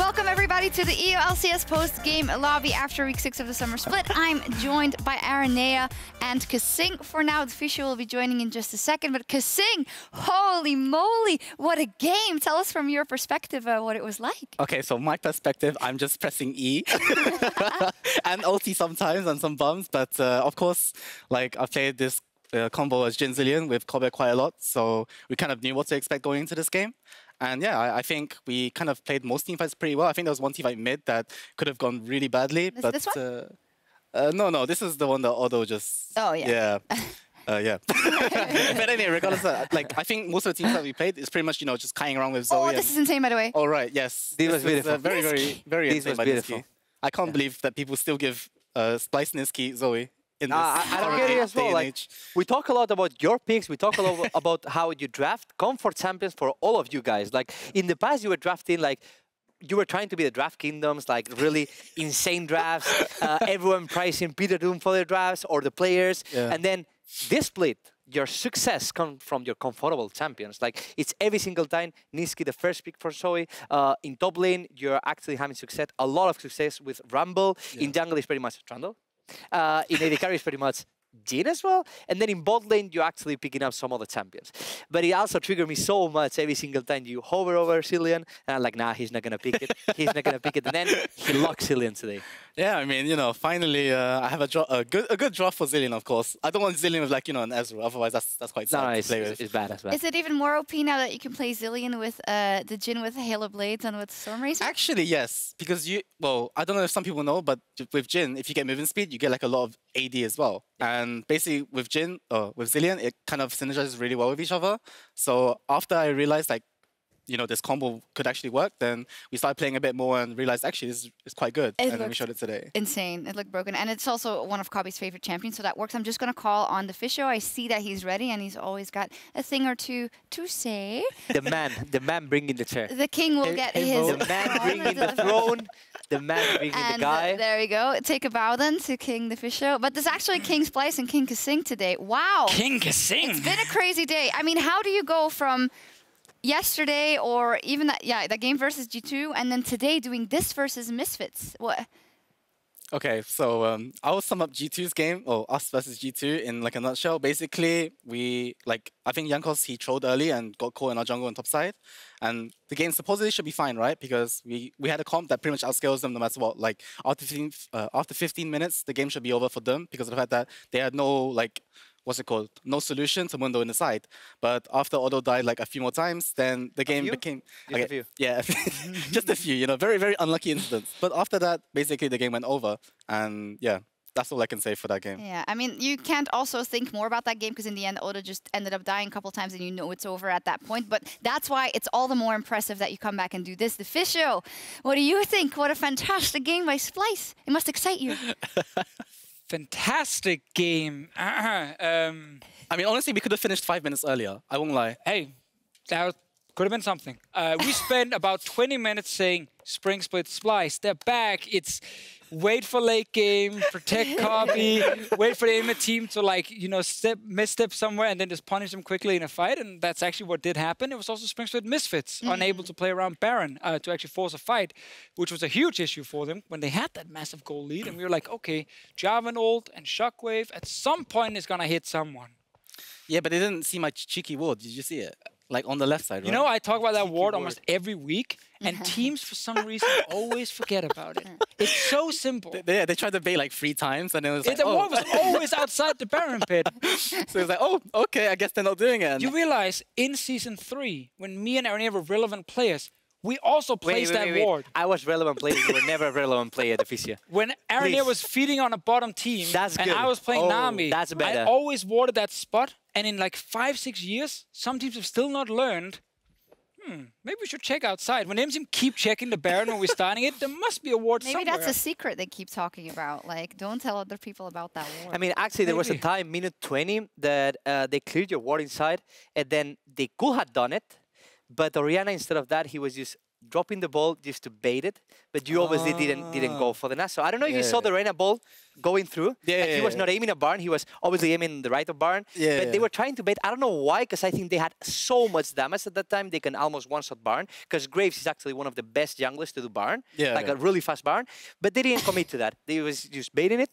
Welcome everybody to the EU LCS post-game lobby after week 6 of the summer split. I'm joined by Araneae and kaSing. For now, Deficio will be joining in just a second. But kaSing, holy moly, what a game. Tell us from your perspective what it was like. Okay, so my perspective, I'm just pressing E and ulti sometimes and some bumps. But of course, like I played this combo as Jhin Zilean with Kobe quite a lot. So we kind of knew what to expect going into this game. And yeah, I think we kind of played most teamfights pretty well. I think there was one teamfight mid that could have gone really badly. But this one? No, this is the one that Odo just... Oh, yeah. Yeah. But anyway, regardless of, like, I think most of the teams that we played is pretty much, you know, just kaying around with Zoe. Oh, this is insane, by the way. Oh, right, yes. This was beautiful. Very This insane was by beautiful. Niski. I can't believe that people still give Splice Niski Zoe in this I don't get it as well. Like, we talk a lot about your picks. We talk a lot about how you draft. Comfort champions for all of you guys. Like, in the past, you were drafting, like, you were trying to be the draft kingdoms, like really insane drafts. Everyone pricing Peter Doom for their drafts or the players. Yeah. And then this split, your success comes from your comfortable champions. Like, it's every single time Niski, the first pick for Zoe. In top lane, you're actually having success, a lot of success with Rumble. Yeah. In jungle, it's pretty much Trundle. In AD carry, it's pretty much Jhin as well. And then in bot lane, you're actually picking up some other champions. But it also triggered me so much every single time you hover over Zilean. And I'm like, nah, he's not going to pick it. He's not going to pick it. And then he locked Zilean today. Yeah, I mean, you know, finally I have a good draw for Zilean, of course. I don't want Zilean with, like, you know, an Ezreal. Otherwise, that's quite sad to play with. It's bad as well. Is it even more OP now that you can play Zilean with the Jhin with Halo Blades and with Stormracer? Actually, yes. Because well, I don't know if some people know, but with Jhin, if you get movement speed, you get like a lot of AD as well. And basically with with Zilean, it kind of synergizes really well with each other. So after I realized, like, you know, this combo could actually work, then we started playing a bit more and realized actually this is quite good. And then we showed it today. Insane. It looked broken. And it's also one of Kobe's favorite champions, so that works. I'm just going to call on Deficio. I see that he's ready and he's always got a thing or two to say. The man bringing the chair. The king will get his... The man bringing the throne. The man bringing the guy. There we go. Take a bow then to King Deficio. But there's actually King Splice and King kaSing today. Wow. King kaSing. It's been a crazy day. I mean, how do you go from yesterday or even that game versus G2 and then today doing this versus Misfits? What? Okay, so I will sum up G2's game, or us versus G2, in like a nutshell. Basically, I think Jankos, he trolled early and got caught in our jungle on top side. And the game supposedly should be fine, right? Because we had a comp that pretty much outscales them no matter what. Like, after 15 minutes, the game should be over for them because of the fact that they had no, like, no solution to Mundo in the side. But after Odo died like a few more times, then the game became... Just a few. Yeah, just a few, you know, very, very unlucky incidents. But after that, basically the game went over. And yeah, that's all I can say for that game. Yeah, I mean, you can't also think more about that game because in the end, Odo just ended up dying a couple times and you know it's over at that point. But that's why it's all the more impressive that you come back and do this. Deficio, what do you think? What a fantastic game by Splice. It must excite you. Fantastic game. I mean, honestly, we could have finished 5 minutes earlier. I won't lie. Hey, that could have been something. We spent about 20 minutes saying Spring Split Splice. They're back. It's wait for late game, protect copy, wait for the enemy team to, like, you know, misstep somewhere and then just punish them quickly in a fight. And that's actually what did happen. It was also Spring Split Misfits, unable to play around Baron to actually force a fight, which was a huge issue for them when they had that massive goal lead. And we were like, okay, Jarvan ult and Shockwave at some point is going to hit someone. Yeah, but they didn't see my cheeky ward. Did you see it? Like on the left side, right? You know, I talk about that ward almost every week, and teams, for some reason, always forget about it. It's so simple. They tried to bait like 3 times, and it was like, the ward was always outside the Baron pit. So it's like, oh, okay, I guess they're not doing it. You realize, in Season 3, when me and Araneae were relevant players, we also placed that ward. I was relevant player. You were never a relevant player, Deficio. When Araneae was feeding on a bottom team, and I was playing Nami, that's better. I always warded that spot. And in like 5-6 years, some teams have still not learned, maybe we should check outside. When team keep checking the Baron when we're starting it, there must be a ward somewhere. Maybe that's a secret they keep talking about. Like, don't tell other people about that ward. I mean, actually, there was a time, minute 20, that they cleared your ward inside, and then they could have done it, but Orianna, instead of that, he was just dropping the ball just to bait it, but you obviously didn't go for the Nash. So I don't know if you saw the Reina ball going through. Yeah, He was not aiming at Barn. He was obviously aiming the right of Barn. Yeah. But they were trying to bait. I don't know why, because I think they had so much damage at that time. They can almost one-shot Barn, because Graves is actually one of the best junglers to do Barn. Yeah, like a really fast Barn. But they didn't commit to that. They was just baiting it.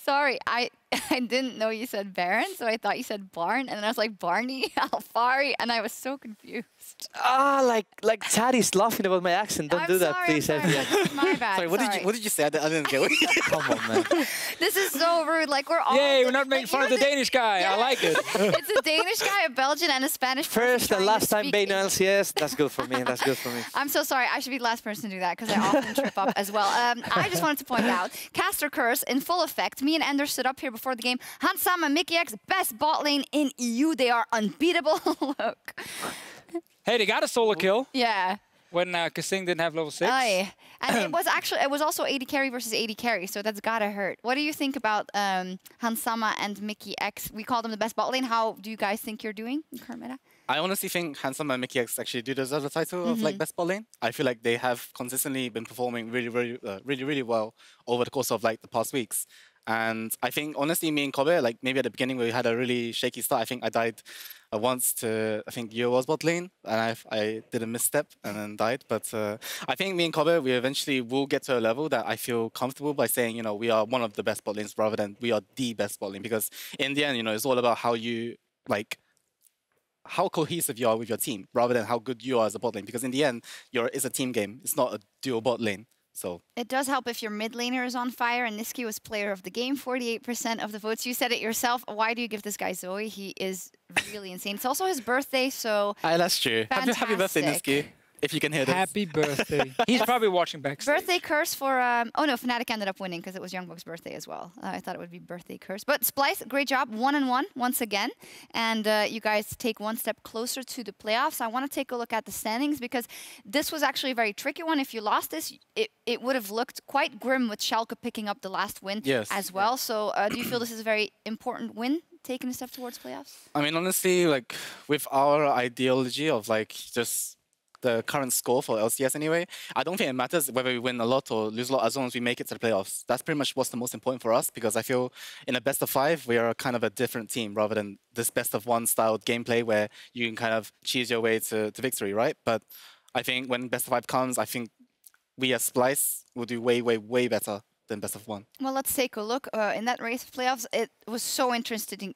Sorry, I didn't know you said Baron, so I thought you said Barn, and then I was like Barney, Alfari, and I was so confused. Like Chad is laughing about my accent. Don't do that, please. I'm sorry. That's my bad. Sorry, what did you say? I didn't get it. Come on, man. This is so rude. Like we're all. Yay, we're not making fun of the Danish guy. I like it. It's a Danish guy, a Belgian, and a Spanish person First and trying to last time speak baiting LCS. That's good for me. That's good for me. I'm so sorry. I should be the last person to do that because I often trip up as well. I just wanted to point out, Caster Curse in full effect. Me and Ender stood up here before the game. Hansama and Mickey X, best bot lane in EU. They are unbeatable. Look. Hey, they got a solo kill Yeah. when kaSing didn't have level 6. Aye. And it was also 80 carry versus 80 carry, so that's gotta hurt. What do you think about Hansama and Mickey X? We call them the best bot lane. How do you guys think you're doing in current meta? I honestly think Handsome and Mickey X actually do deserve the title of like best bot lane. I feel like they have consistently been performing really well over the course of like the past weeks. And I think honestly, me and Kobe, like maybe at the beginning we had a really shaky start. I think I died once to I think was bot lane, and I did a misstep and then died. But I think me and Kobe, we eventually will get to a level that I feel comfortable by saying, you know, we are one of the best bot lanes rather than we are the best bot lane. Because in the end, you know, it's all about how you like. How cohesive you are with your team rather than how good you are as a bot lane. Because in the end, it's a team game. It's not a dual bot lane. So it does help if your mid laner is on fire, and Niski was player of the game, 48% of the votes. You said it yourself. Why do you give this guy Zoe? He is really insane. It's also his birthday, so that's true. Happy birthday, Niski. If you can hear this. Happy birthday. He's probably watching backstage. Birthday curse for... oh no, Fnatic ended up winning because it was Youngbook's birthday as well. I thought it would be birthday curse. But Splice, great job. 1-1 once again. And you guys take one step closer to the playoffs. I want to take a look at the standings because this was actually a very tricky one. If you lost this, it would have looked quite grim with Schalke picking up the last win as well. So do you feel this is a very important win? Taking a step towards playoffs? I mean, honestly, like with our ideology of like just the current score for LCS anyway, I don't think it matters whether we win a lot or lose a lot as long as we make it to the playoffs. That's pretty much what's the most important for us because I feel in a best of 5, we are kind of a different team rather than this best of 1 styled gameplay where you can kind of cheese your way to victory, right? But I think when best of 5 comes, I think we as Splice will do way better than best of 1. Well, let's take a look. In that race of playoffs, it was so interesting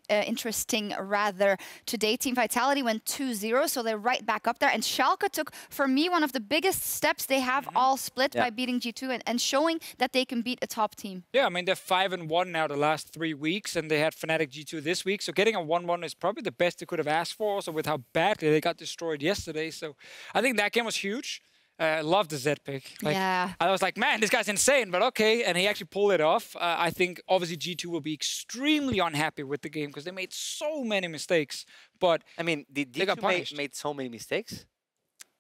today. Team Vitality went 2-0, so they're right back up there. And Schalke took, for me, one of the biggest steps they have all split by beating G2 and showing that they can beat a top team. Yeah, I mean, they're 5-1 now the last 3 weeks, and they had Fnatic G2 this week. So getting a 1-1 is probably the best they could have asked for, also with how badly they got destroyed yesterday. So I think that game was huge. Love the Z pick. Like, yeah. I was like, man, this guy's insane, but okay. And he actually pulled it off. I think obviously G2 will be extremely unhappy with the game because they made so many mistakes. But I mean, did G2 made so many mistakes?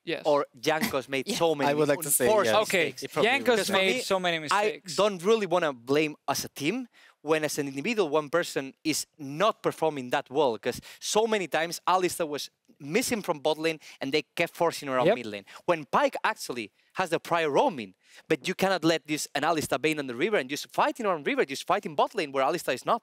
Yes. Or Jankos made so many mistakes? I would like to say yes. Okay, Jankos made so many mistakes. I don't really want to blame as a team when as an individual one person is not performing that well because so many times Alistar was missing from bot lane and they kept forcing around mid lane. When Pyke actually has the prior roaming, but you cannot let this an Alistar bane on the river and just fighting around river, just fighting bot lane where Alistar is not.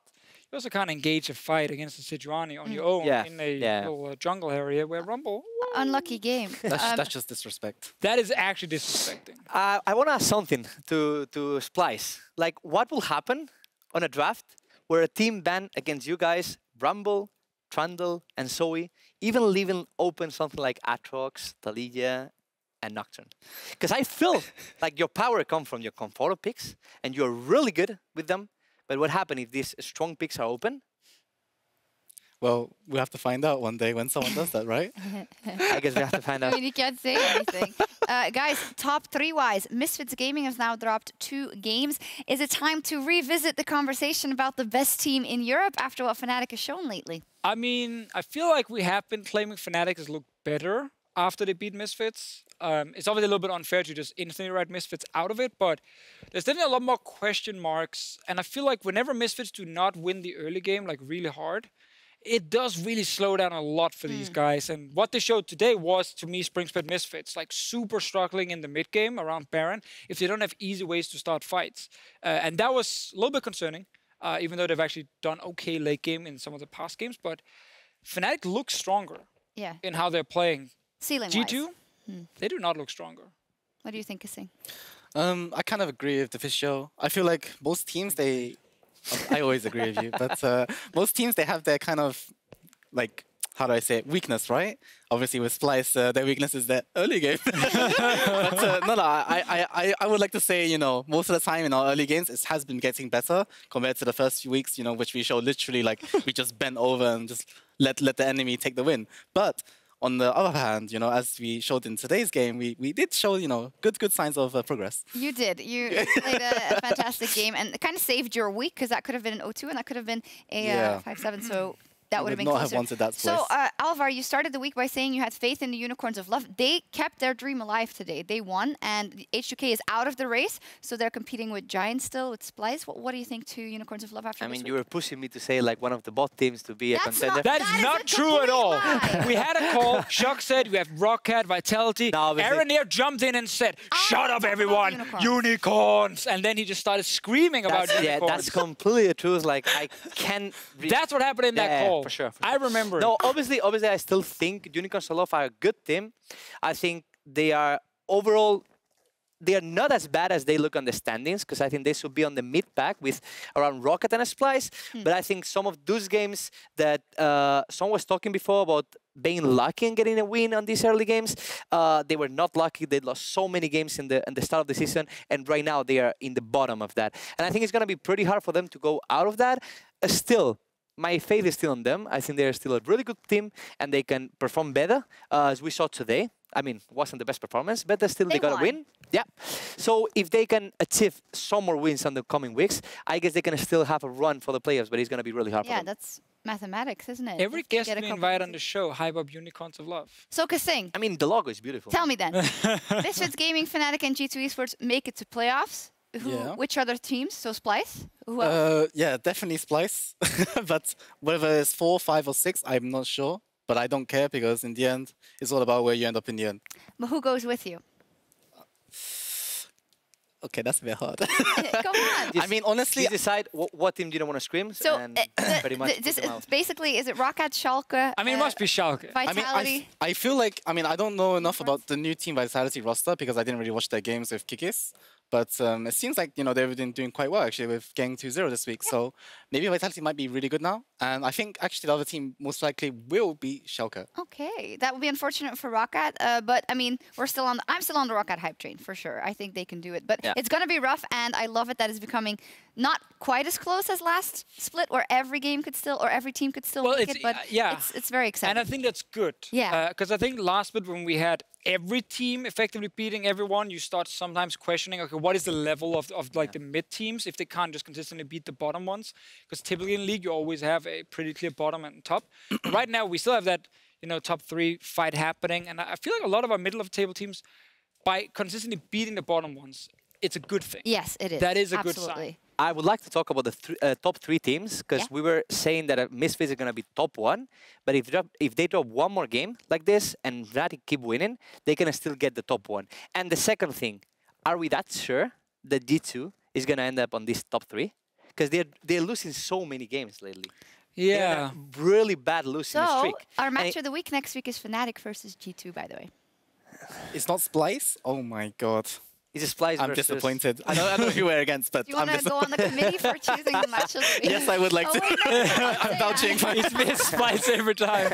You also can't engage a fight against the Sejuani on your own in a little jungle area where Rumble... Unlucky game. That's just disrespect. That is actually disrespecting. I want to ask something to Splice. Like, what will happen on a draft where a team ban against you guys, Rumble, Trundle, and Zoe, even leaving open something like Aatrox, Taliyah, and Nocturne? Because I feel like your power comes from your comfortable picks, and you're really good with them. But what happens if these strong picks are open? Well, we have to find out one day when someone does that, right? I guess we have to find out. I mean, you can't say anything. Guys, top 3-wise, Misfits Gaming has now dropped 2 games. Is it time to revisit the conversation about the best team in Europe after what Fnatic has shown lately? I mean, I feel like we have been claiming Fnatic has looked better after they beat Misfits. It's obviously a little bit unfair to just instantly write Misfits out of it, but there's definitely a lot more question marks. And I feel like whenever Misfits do not win the early game, like really hard, it does really slow down a lot for these guys. And what they showed today was, to me, Spring Split Misfits, like super struggling in the mid game around Baron if they don't have easy ways to start fights. And that was a little bit concerning, even though they've actually done okay late game in some of the past games. But Fnatic looks stronger in how they're playing. Ceiling G2, they do not look stronger. What do you think, kaSing? I kind of agree with Deficio. I feel like most teams, I always agree with you, but most teams, they have their kind of, like, how do I say it, weakness, right? Obviously with Splyce, their weakness is their early game. But I would like to say, you know, most of the time in our early games, it has been getting better compared to the first few weeks, you know, which we showed literally like we just bent over and just let the enemy take the win. But on the other hand, you know, as we showed in today's game, we did show, you know, good signs of progress. You did. You played a fantastic game and kind of saved your week, because that could have been an 0-2 and that could have been a 5-7. So that would have been not closer. have wanted that So, Alvar, you started the week by saying you had faith in the Unicorns of Love. They kept their dream alive today. They won, and HJK is out of the race, so they're competing with Giants still, with Splyce. What do you think to Unicorns of Love after this I mean, week? you were pushing me to say like one of the bot teams to be a contender. That is not true at all. We had a call. Sjokz said we have Rocket, Vitality. Araneae jumped in and said, "Shut up, everyone! Unicorns!" And then he just started screaming about unicorns. Yeah, that's completely the truth. Like, I can't... That's what happened in that call. For sure. I remember. No, obviously, I still think Unicorns of Love are a good team. I think they are overall... They are not as bad as they look on the standings, because I think they should be on the mid-pack with around Rocket and a Splyce. But I think some of those games that someone was talking before about being lucky and getting a win on these early games, they were not lucky. They lost so many games in the start of the season, and right now they are in the bottom of that. And I think it's going to be pretty hard for them to go out of that. Still, my faith is still on them. I think they're still a really good team, and they can perform better, as we saw today. I mean, wasn't the best performance, but still they got a win. Yeah. So if they can achieve some more wins on the coming weeks, I guess they can still have a run for the playoffs, but it's going to be really hard for them. Yeah, that's mathematics, isn't it? Every guest we invite on the show hype up Unicorns of Love. So, kaSing. I mean, the logo is beautiful. Tell me then. Misfits Gaming, Fnatic, and G2 Esports make it to playoffs. Which other teams? So Splyce? Who else? Yeah, definitely Splyce. But whether it's 4, 5, or 6, I'm not sure. But I don't care, because in the end, it's all about where you end up in the end. But who goes with you? Okay, that's a bit hard. Come on. I mean, honestly... You decide what team do you want to scream, so, and pretty much basically, is it Rocket, Schalke? I mean, it must be Schalke. Vitality? I feel like... I mean, I don't know enough about the new Team Vitality roster, because I didn't really watch their games with Kikis. But it seems like, you know, they've been doing quite well, actually, with getting 2-0 this week. So maybe Vitality might be really good now. And I think, actually, the other team most likely will be Schalke. Okay. That would be unfortunate for Rocket. But, I mean, I'm still on the Rocket hype train, for sure. I think they can do it. But it's going to be rough, and I love it that it's becoming not quite as close as last split, where every game could still, or every team could still make it. But it's very exciting. And I think that's good. Yeah. Because I think last split, when we had every team effectively beating everyone, you start sometimes questioning, okay, what is the level of like the mid teams if they can't just consistently beat the bottom ones? Because typically in League, you always have a pretty clear bottom and top. Right now, we still have that, you know, top 3 fight happening. And I feel like a lot of our middle of the table teams, by consistently beating the bottom ones, it's a good thing. Yes, it is. That is a good sign. I would like to talk about the top 3 teams, because we were saying that Misfits is going to be top 1, but if they drop one more game like this and Fnatic keep winning, they can still get the top 1. And the second thing, are we that sure that G2 is going to end up on this top 3? Because they're losing so many games lately. Yeah. Really bad losing streak. Our match of the week next week is Fnatic versus G2, by the way. It's not Splyce? Oh my god. It's a Splyce I'm disappointed. I don't know who we're against, but do you want to go on the committee for choosing the match of the week? Yes, I would like to. I'm vouching for It's been Splyce every time.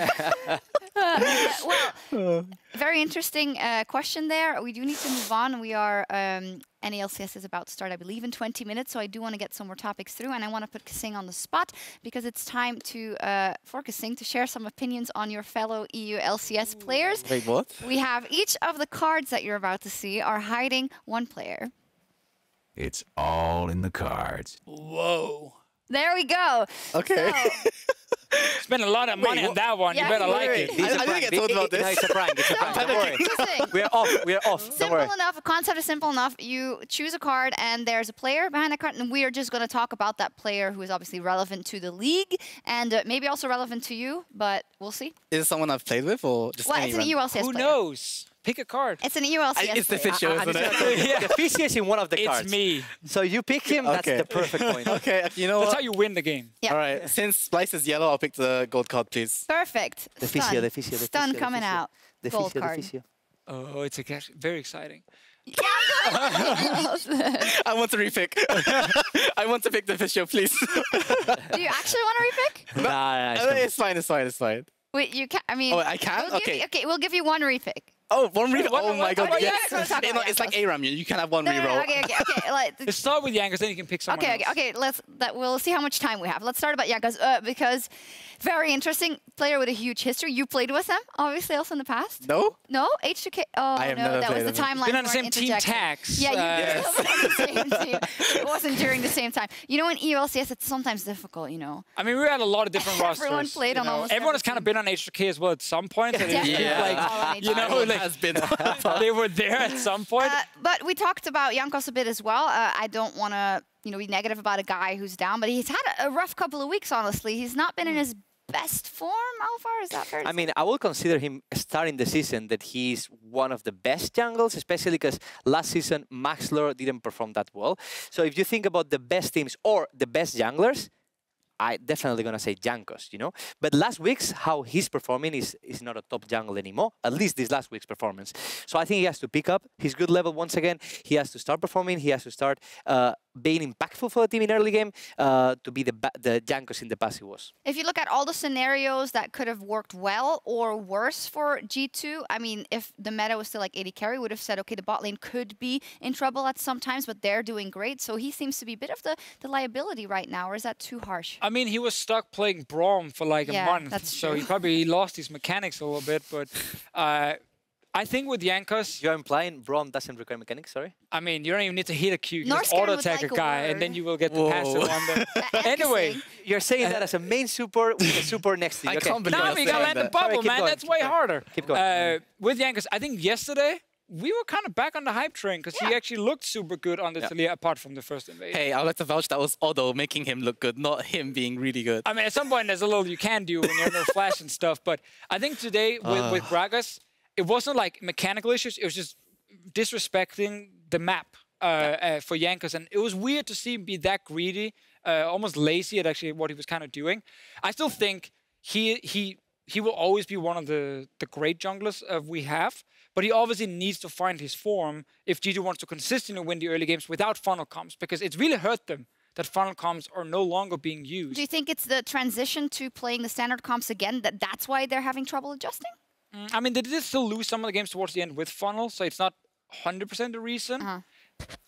Well, very interesting question there. We do need to move on. We are NA LCS is about to start, I believe, in 20 minutes. So I do want to get some more topics through, and I want to put kaSing on the spot, because it's time for kaSing to share some opinions on your fellow EU LCS players. Wait, what? We have each of the cards that you're about to see are hiding one player. It's all in the cards. Whoa. There we go. Okay. So, Spent a lot of money on that one. Yeah, you better like wait. it. I didn't get told about this. No, it's a prank. It's a prank. Don't worry. KaSing, We're off. We're off. Don't simple worry. enough. The concept is simple enough. You choose a card, and there's a player behind the card, and we are just going to talk about that player who is obviously relevant to the league and maybe also relevant to you, but we'll see. Is it someone I've played with or just Well, it's an anyone? EU LCS Who player. knows? Pick a card. It's an EU LCS It's player. Deficio, isn't it? Yeah. Deficio is in one of the cards. It's me. So you pick him. That's Okay. the perfect point. Okay, you know That's what? how you win the game. Yeah. All right, since Splice is yellow, I'll pick the gold card, please. Perfect. Deficio, Stun. Deficio, Deficio, Stun coming Deficio. out. Gold Deficio, card. Deficio. Oh, it's very exciting. I want to repick. I want to pick Deficio, please. Do you actually want to repick? Nah, It's fine, it's fine, it's fine. Wait, you can. I mean, Oh, I can? We'll give Okay. you, okay, we'll give you one repick. Oh, one reroll. What- Oh my what- god, what- yes. yeah, talk about It's like Yankos. ARAM. You can have one No, no, reroll. no, okay. Let's start with Yankos, then you can pick someone Okay, else. okay. We'll see how much time we have. Let's start about Yankos because very interesting player with a huge history. You played with him, obviously, also in the past. No? No, H2K. Oh I have no, never that was played the with him. timeline. Been on you the same weren't team interjecting. tax. Yeah, you Yes. were on the same team. It wasn't during the same time. You know, in EU LCS, it's sometimes difficult. You know. I mean, we had a lot of different rosters. Everyone played you on know. almost Everyone has every kind of been on H2K as well at some point. And it's Definitely. Yeah. like, All on you know, Everyone like, has been. they were there at some point. But we talked about Yankos a bit as well. I don't want to, be negative about a guy who's down, but he's had a rough couple of weeks. Honestly, he's not been in his best form. How far is that fair? to I mean, I will consider him starting the season that he's one of the best jungles, especially because last season Max Lure didn't perform that well. So if you think about the best teams or the best junglers, I definitely gonna say Jankos, But last week's how he's performing is not a top jungle anymore. At least this last week's performance. So I think he has to pick up his good level once again. He has to start performing. He has to start being impactful for the team in early game to be the Jankos in the past he was. If you look at all the scenarios that could have worked well or worse for G2, I mean, if the meta was still like 80 carry, would have said, okay, the bot lane could be in trouble at some times, but they're doing great. So he seems to be a bit of the liability right now, or is that too harsh? I mean, he was stuck playing Braum for like Yeah, a month, that's so true. he probably lost his mechanics a little bit. But I think with Yankos, You're implying Braum doesn't require mechanics, sorry? I mean, you don't even need to hit a Q. You just Norscan auto would attack like a a guy, word. and then you will get the Whoa. passive on them. And Anyway, Kassing. You're saying that as a main super with a super next to you. I Okay. can't believe no, you're you gotta saying land the that. bubble, Sorry, keep man. going, That's keep way going. harder. Keep going. With Yankos, I think yesterday we were kind of back on the hype train because he actually looked super good on the Talia apart from the first invasion. Hey, I'd like to vouch that was Odo making him look good, not him being really good. I mean, at some point, there's a little you can do when you're in the flash and stuff. But I think today with Gragas, it wasn't like mechanical issues. It was just disrespecting the map for Yankos. And it was weird to see him be that greedy, almost lazy at actually what he was kind of doing. I still think he will always be one of the great junglers we have. But he obviously needs to find his form if G2 wants to consistently win the early games without funnel comps. Because it's really hurt them that funnel comps are no longer being used. Do you think it's the transition to playing the standard comps again, that's why they're having trouble adjusting? I mean, they did still lose some of the games towards the end with funnel, so it's not 100% the reason.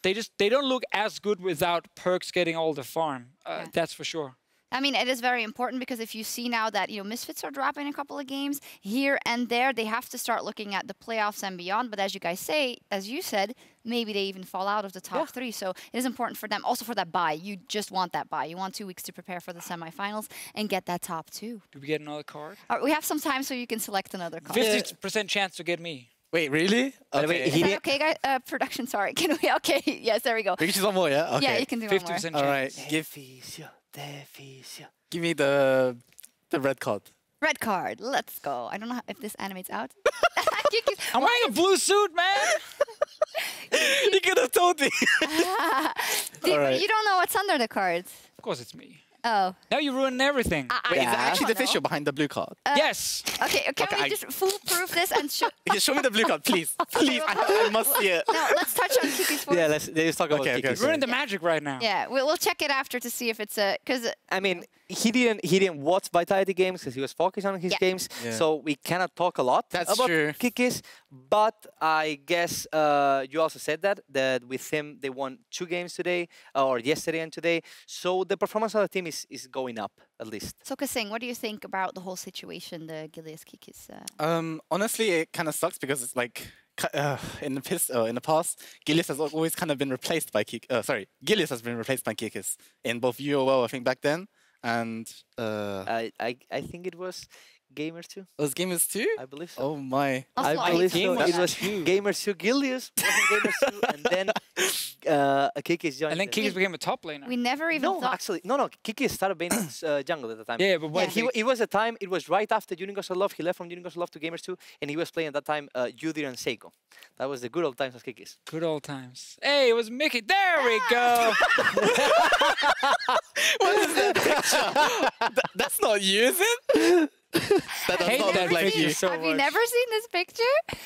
They don't look as good without Perks getting all the farm. That's for sure. I mean, it is very important because if you see now that, Misfits are dropping a couple of games here and there, they have to start looking at the playoffs and beyond. But as you guys say, as you said, maybe they even fall out of the top three. So it is important for them. Also for that bye. You just want that bye. You want 2 weeks to prepare for the semifinals and get that top two. Do we get another card? We have some time so you can select another card. 50% chance to get me. Wait, really? By the way, Okay. he Is that didn't- okay, guys? Production, sorry. Can we? Okay, yes, there we go. We can choose one more, yeah? Okay. Yeah, you can do one 50% more. chance. All right, Deficio. give me the red card. Red card. Let's go. I don't know if this animates out. I'm wearing a blue suit, man! You could have told me. Alright. You don't know what's under the cards. Of course it's me. Oh. Now you ruined everything. Wait, is that I actually don't the Deficio know. behind the blue card? Yes! Okay, can Okay, we I- just foolproof this and show? Okay, show me the blue card, please. Please, I must see it. No, let's touch on Kiki's force. Yeah, let's talk about Okay, okay, Kiki. okay. Ruining the magic right now. Yeah, we'll check it after to see if it's a because I mean, he didn't watch Vitality games because he was focused on his games. Yeah. So we cannot talk a lot That's about true. Kikis. But I guess you also said that with him they won 2 games today or yesterday and today. So the performance of the team is going up at least. so kaSing, what do you think about the whole situation, the Gilius Kikis? Honestly, it kind of sucks because it's like in the past, Gilius has always kind of been replaced by Gilius has been replaced by Kikis in both UOL, I think back then, and I think it was Gamers 2. was Gamers 2? I believe so. Oh my! Also, I believe so. Gamers It was 2. Gamers 2 Gilius, Gamers 2, and then Kiki joined. And then them. Kiki became a top laner. We never even No, thought. actually, no. Kiki started being jungle at the time. Yeah, but when It was a time. It was right after Universal Love. He left from Universal Love to Gamers 2, and he was playing at that time Yudir and Seiko. That was the good old times of Kiki's. good old times. Hey, it was Mickey. There we go. What is that picture? That's not you, is it? That does Hate not that look like picture you. so Have you much. never seen this picture?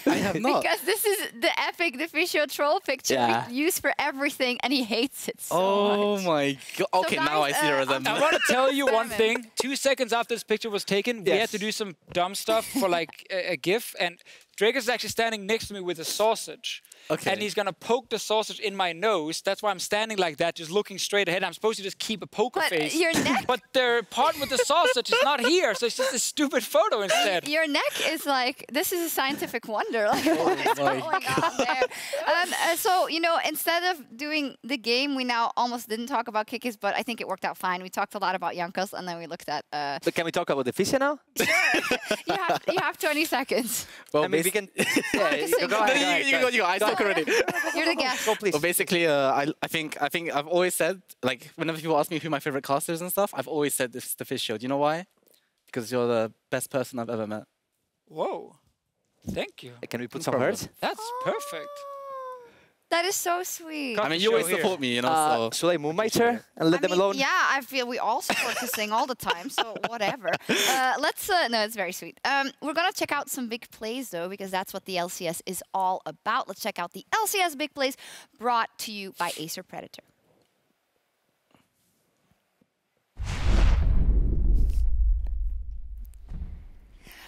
I have not. Because this is the epic Deficio troll picture Yeah. we use for everything, and he hates it so Oh much. my god. Okay, now I guys, see the I'm I resemblance. want to tell you one Experiment. thing. 2 seconds after this picture was taken, we had to Yes. do some dumb stuff for like a GIF, and Drake is actually standing next to me with a sausage. Okay. And he's gonna poke the sausage in my nose. That's why I'm standing like that, just looking straight ahead. I'm supposed to just keep a poker But face. your neck, But the part with the sausage is not here, so it's just a stupid photo instead. your neck is like, this is a scientific wonder. Like, what is my going on there? So, you know, instead of doing the game, we now almost didn't talk about Kikis, but I think it worked out fine. We talked a lot about Jankos, and then we looked at. But can we talk about the Deficio now? You have 20 seconds. Well, I mean, we can. Yeah, Kissing. go No, ahead, you go. I talk already. You're the guest. Go, please. Well, basically, I think I've always said, like, whenever people ask me who my favorite casters and stuff, I've always said this Deficio. Do you know why? Because you're the best person I've ever met. Whoa. Thank you. Can we put No some problem. words? That's perfect. That is so sweet. I mean, you show always here. support me, you know. So Should I move my chair and let I them mean, alone? Yeah, I feel we all support kaSing all the time, so whatever. Let's, no, it's very sweet. We're gonna check out some big plays though, because that's what the LCS is all about. Let's check out the LCS big plays brought to you by Acer Predator.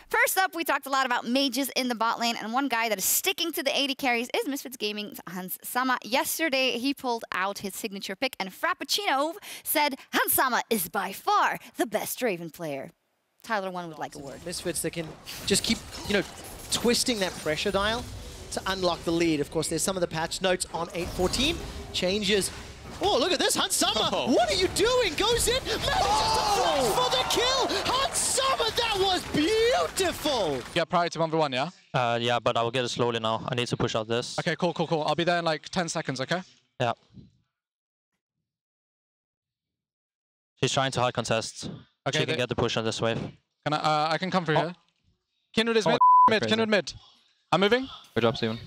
First up, we talked a lot about mages in the bot lane, and one guy that is sticking to the 80 carries is Misfits Gaming's Hans Sama. Yesterday, he pulled out his signature pick, and Frappuccino said Hans Sama is by far the best Draven player. Tyler One would like a word. Misfits that can just keep, twisting that pressure dial to unlock the lead. Of course, there's some of the patch notes on 8.14. Changes. Oh, look at this, Hans Sama! Oh. What are you doing? Goes in, manages to flash for the kill! Hans Sama, that was beautiful! Yeah, priority 1v1, yeah? Yeah, but I will get it slowly now. I need to push out this. Okay, cool. I'll be there in like 10 seconds, okay? Yeah. She's trying to hard contest. Okay, She can get the push on this wave. Can I can come through here. Kindred is Oh, mid, crazy. Kindred mid. I'm moving. Good job, Steven.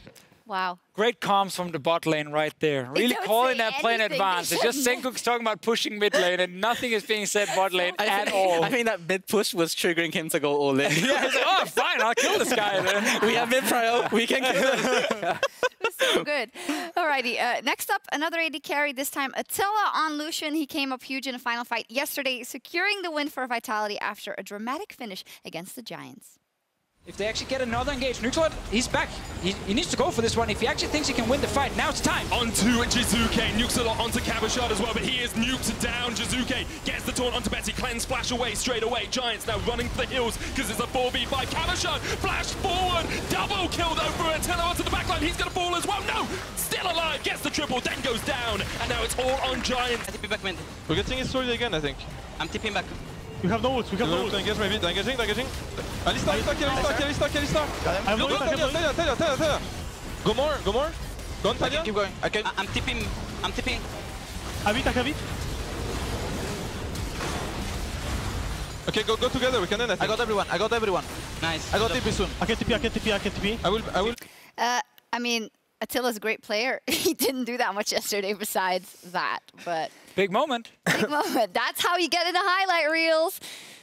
Wow. Great comms from the bot lane right there. Really don't calling say that play in anything, advance. they It's just shouldn't. Senkuk's talking about pushing mid lane and nothing is being said bot lane at all. I think that mid push was triggering him to go all in. Yeah, he's like, oh, fine, I'll kill this guy then. We have mid prio. We can kill him. So good. Alrighty, next up, another AD carry, this time Attila on Lucian. He came up huge in a final fight yesterday, securing the win for Vitality after a dramatic finish against the Giants. If they actually get another engage, Nuclear, he's back. He needs to go for this one. If he actually thinks he can win the fight, now it's time. Onto Jizuke, nukes a lot onto Kabashard as well, but he is nuked down. Jizuke gets the taunt onto Betty, cleanse, flash away straight away. Giants now running for the hills because it's a 4v5. Kabashard, flash forward, double kill though for Attila onto the backline. He's gonna fall as well. No, still alive, gets the triple, then goes down, and now it's all on Giants. I TP back mid. We're getting it slowly again, I think. I'm tipping back. We have no ult, we have no ult. Engage maybe, engaging. Alistar. Talia. Go more. Go on, Talia. Keep going. I'm tipping. Avit. Okay, go together, we can end, I think. I got everyone. Nice. I got TP soon. I can TP. I will. I mean, Attila's a great player. He didn't do that much yesterday besides that, but Big moment. big moment. That's how you get into highlight reels.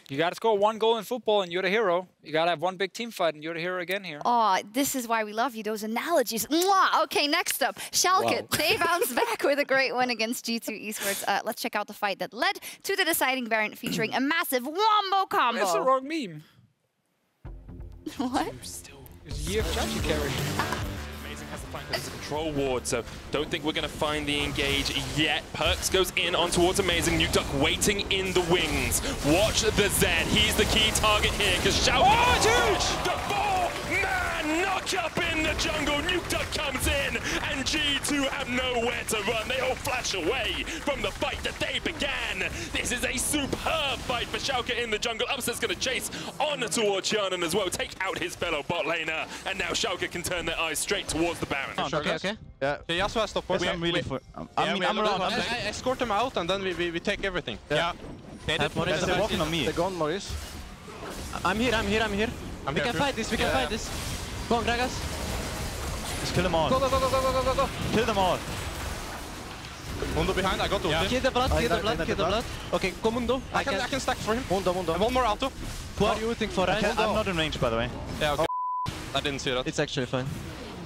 You got to score 1 goal in football and you're the hero. You got to have 1 big team fight and you're the hero again here. Oh, this is why we love you, those analogies. Mwah! Okay, next up, Schalke. Wow. They bounced back with a great win against G2 Esports. Let's check out the fight that led to the deciding variant featuring a massive wombo combo. That's the wrong meme. What? It's year of Chachi carry. Amazing has the flank as a control ward, so don't think we're going to find the engage yet. Perks goes in on towards Amazing. Nuke Duck waiting in the wings. Watch the Zed. He's the key target here because Sjokz. Oh, it's huge! The 4-man knock Up in the jungle, Nukeduck comes in, and G2 have nowhere to run. They all flash away from the fight that they began. This is a superb fight for Sjokz in the jungle. Upset's going to chase on towards Shannon as well, take out his fellow bot laner, and now Sjokz can turn their eyes straight towards the Baron. Okay. Yeah. Yasuo has stop. I'm really for. I'm around. I escort them out, and then we take everything. Yeah. They're walking on me. They're gone, Maurice. I'm here. We can fight this. Go on, Gragas. Just kill them all. Go. Kill them all. Mundo behind, I got ulti. Kill the blood. Okay, go Mundo. I can stack for him. Mundo. And one more auto. Who are you ulting for? I'm not in range, by the way. Yeah, okay. I didn't see that. It's actually fine.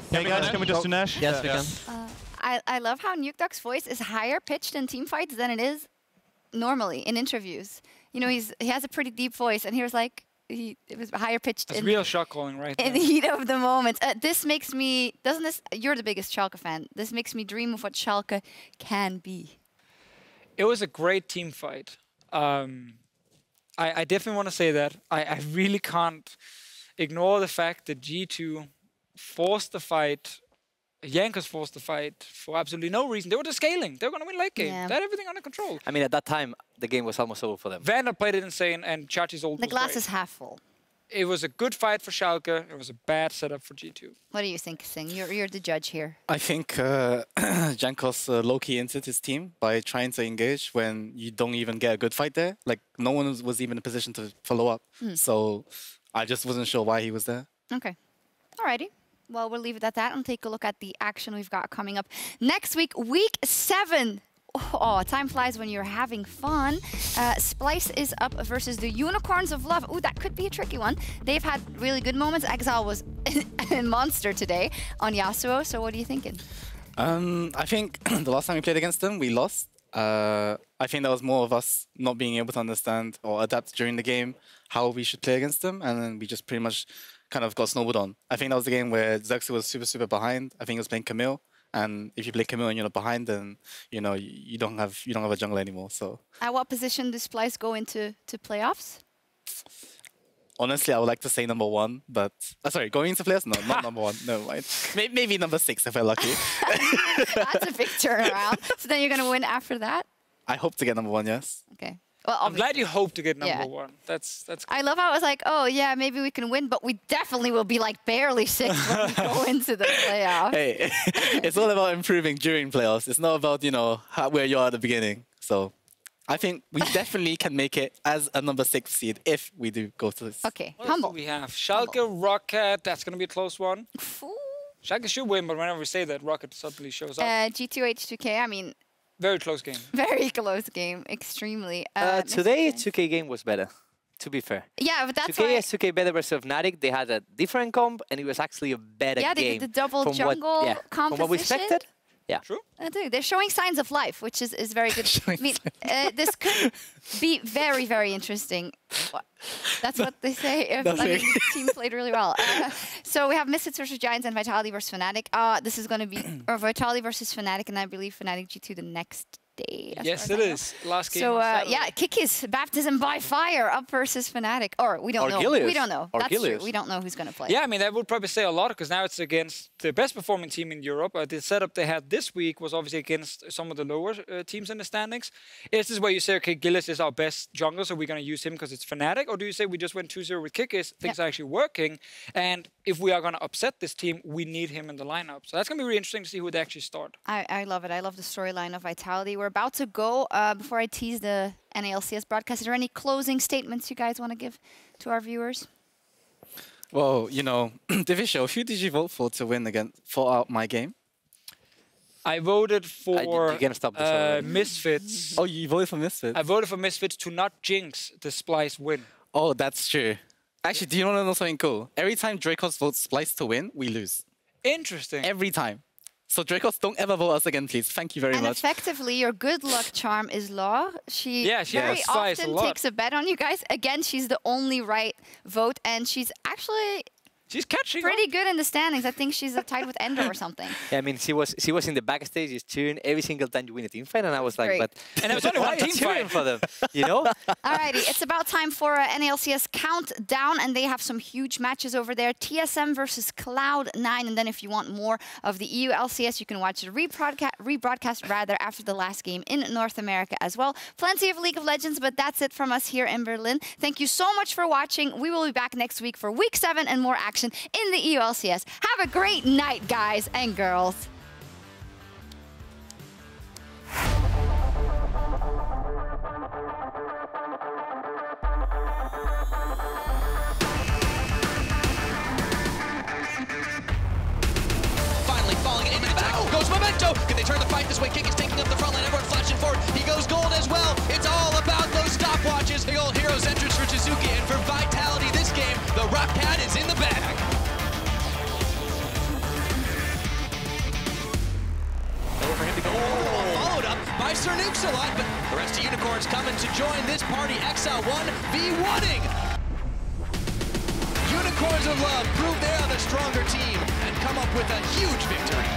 Hey guys, can we just do Nash? Yes, we can. I love how Nukeduck's voice is higher pitched in team fights than it is normally in interviews. You know, he has a pretty deep voice, and he was like, it was higher pitched. It's real shot calling right in the heat of the moment. This makes me, you're the biggest Schalke fan. This makes me dream of what Schalke can be. It was a great team fight. I definitely want to say that. I really can't ignore the fact that G2 forced the fight. Jankos forced the fight for absolutely no reason. They were just scaling. They were going to win late game. Yeah. They had everything under control. I mean, at that time, the game was almost over for them. Vandal played it insane, and Chachi's ult The was glass great. is half full. It was a good fight for Schalke. It was a bad setup for G2. What do you think, Sing? You're the judge here. I think Jankos low-key entered his team by trying to engage when you don't even get a good fight there. Like, no one was even in a position to follow up. So I just wasn't sure why he was there. Okay. Alrighty. Well, we'll leave it at that and take a look at the action we've got coming up next week, week 7. Oh, time flies when you're having fun. Splice is up versus the Unicorns of Love. Ooh, that could be a tricky one. They've had really good moments. Exile was a monster today on Yasuo. So what are you thinking? I think the last time we played against them, we lost. I think that was more of us not being able to understand or adapt during the game how we should play against them, and then we just pretty much kind of got snowballed on. I think that was the game where Xerxes was super behind. I think he was playing Camille, and if you play Camille and you're not behind, then you know you don't have a jungle anymore. So At what position does Splice go into playoffs? honestly, I would like to say number 1, but sorry, going into playoffs, no, not number 1. Never mind. Maybe number 6 if we're lucky. That's a big turnaround. So then you're gonna win after that? I hope to get number 1, yes. Okay. Well, I'm glad you hope to get number Yeah. 1. That's good. I love how it was like, oh yeah, maybe we can win, but we definitely will be like barely 6 when we go into the playoffs. Hey, it's all about improving during playoffs. It's not about, where you are at the beginning. So I think we definitely can make it as a number 6 seed if we do go to this. Okay, What else humble. do we have? Schalke, Rocket. That's going to be a close one. Schalke should win, but whenever we say that, Rocket suddenly shows up. G2H2K, I mean, Very close game. very close game, extremely. Today, 2K game was better, to be fair. Yeah, but that's 2K why... is 2K better versus Fnatic. They had a different comp, and it was actually a better Yeah, game. they did the double from jungle from what we composition. expected. Yeah. True. They're showing signs of life, which is very good. I mean, this could be very, very interesting. That's what they say. If the team played really well. So we have Misfits versus Giants and Vitality versus Fnatic. This is going to be Vitality versus Fnatic, and I believe Fnatic G2 the next day. Yes, it is. Last game. So on Saturday. yeah, Kikis Baptism by Fire up versus Fnatic. Or we don't know. Gilius. We don't know. Or That's true. Gilius. We don't know who's going to play. Yeah, I mean, that would probably say a lot because now it's against the best performing team in Europe. The setup they had this week was obviously against some of the lower teams in the standings. Is this where you say, okay, Gillis is our best jungler, so we're going to use him because it's Fnatic? Or do you say we just went 2-0 with Kikis, things are actually working, and if we are going to upset this team, we need him in the lineup? So that's going to be really interesting to see who they actually start. I love it. I love the storyline of Vitality. We're about to go. Before I tease the NA LCS broadcast, is there any closing statements you guys want to give to our viewers? Well, Deficio, who did you vote for to win for out my game? I voted for you can stop this already. Misfits. Oh, you voted for Misfits? I voted for Misfits to not jinx the Splice win. Oh, that's true. Actually, do you want to know something cool? Every time Dracos votes Splice to win, we lose. Interesting. Every time. So Dracos, don't ever vote us again, please. Thank you very And much. effectively, your good luck charm is Law. She very has Splice a often lot. takes a bet on you guys. Again, she's the only right vote, and she's actually She's catching pretty good in the standings. I think she's tied with Ender or something. Yeah, I mean, she was in the backstage, just cheering every single time you win a team fight, and I was like, Great. but and it was only why one are you team cheering fight for them, you know? Alrighty, it's about time for NALCS Countdown, and they have some huge matches over there. TSM versus Cloud9, and then if you want more of the EU LCS, you can watch the rebroadcast rather after the last game in North America as well. Plenty of League of Legends, but that's it from us here in Berlin. Thank you so much for watching. We will be back next week for Week 7 and more action in the EU LCS. Have a great night, guys and girls. Finally falling into the back. Goes Memento. Can they turn the fight this way? Kick is taking up the front line. Everyone flashing forward. He goes gold as well. It's all about those stopwatches. Big old Heroes entrance for Jizuki. And for Vitality this game, the Rock Pad is in the bag. For him to go followed up by Sir Nukesalot, but the rest of Unicorns coming to join this party. Exile 1v1ing. Unicorns of Love prove they are the stronger team and come up with a huge victory.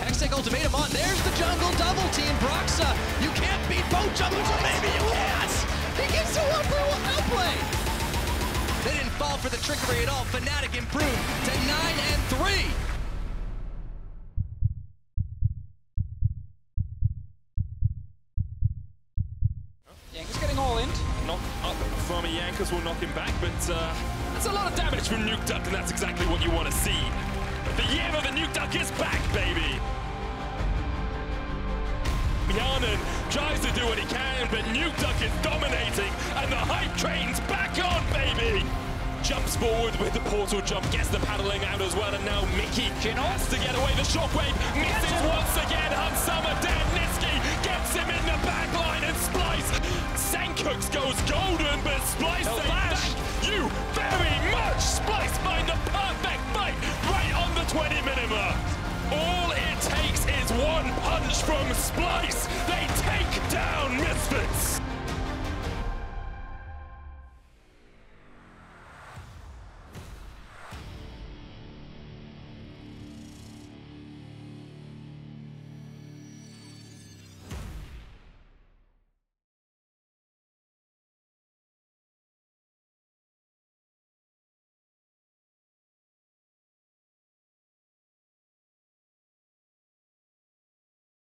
Hextech Ultimatum on. There's the jungle double team. Broxa, you can't beat both jungles, or maybe you can't. He gets to outplay. They didn't fall for the trickery at all. Fnatic improved to 9-3. Yankees getting all in. Knock up from a Yankers will knock him back, but that's a lot of damage from Nuke Duck, and that's exactly what you want to see. The year of the Nuke Duck is back, baby! Yanan tries to do what he can, but Nuke Duck is dominating, and the hype train's back on, baby! Jumps forward with the portal jump, gets the paddling out as well, and now Mickey has to get away. The shockwave misses once again. Hunsummer dead. Niski gets him in the back line, and Splice. Senkox goes golden, but Splice